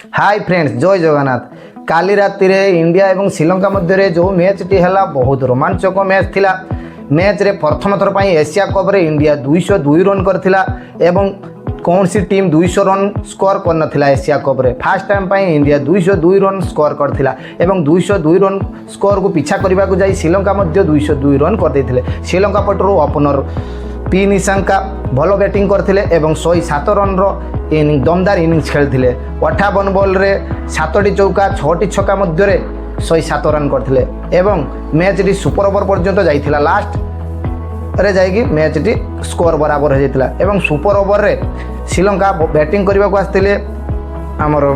Hi friends, जय जगन्नाथ। काली राति रे इंडिया एवं श्रीलंका मध्य जो मैच टी है बहुत रोमांचक मैच थिला। मैच रे प्रथम थर पर एशिया कप रे इंडिया 202 रन करथिला एवं कौन सी टीम 200 रन स्कोर कर नथिला। एशिया कप रे फास्ट टाइम पर इंडिया 202 रन स्कोर करथिला एवं 202 रन स्कोर को पीछा करने को जाई श्रीलंका मध्य 202 रन कर देथिले। श्रीलंका पटरू ओपनर पी निशांका भल बैटिंग करथिले एवं 107 रन रो दमदार इनिंग्स खेलथिले। 58 बॉल रे 7टी चौका 6टी छक्का मध्य रे 107 रन करथिले एवं मैच टी सुपर ओवर पर्यंत जाइथिला। लास्ट रे जाइकी मैच टी स्कोर बराबर हो जाइथिला एवं सुपर ओवर रे श्रीलंका बैटिंग करने को आसथिले आमर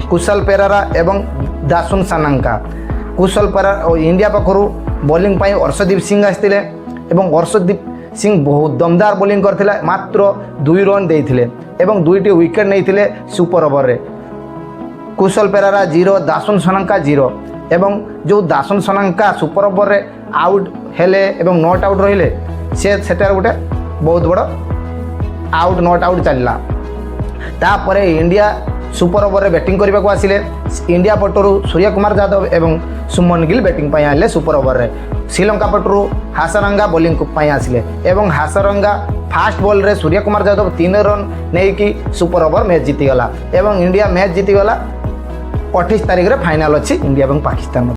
कुशल पेरेरा एवं दासुन सानांका। कुशल पेरेरा इंडिया पाखरु बॉलिंग पाई अर्शदीप सिंह आसथिले एवं अर्शदीप सिंह बहुत दमदार बॉलिंग करथिला। मात्र 2 रन देइथिले एवं 2टी विकेट नहीं सुपर ओवर रे। कुशल पेरेरा 0, दासुन सानांका 0 एवं जो दासुन सानांका सुपर ओवर रे आउट हेले एवं नॉट आउट रहिले सेटार गोटे बहुत बड़ आउट नॉट आउट चलला। तापर इंडिया सुपर ओवर रे बैटिंग करने को आसिले। इंडिया पटरू सूर्य कुमार यादव एवं सुमन गिल बैटिंग पाई आले सुपर ओवर रे। श्रीलंका पटरू हासरंगा बॉलिंग पाई आसिले एवं हासरंगा फास्ट बॉल रे सूर्य कुमार यादव 3 रन नहीं कि सुपर ओवर मैच जीतीगला एवं इंडिया मैच जीतीगला। 28 तारिख रे फाइनल अच्छी इंडिया एवं पाकिस्तान।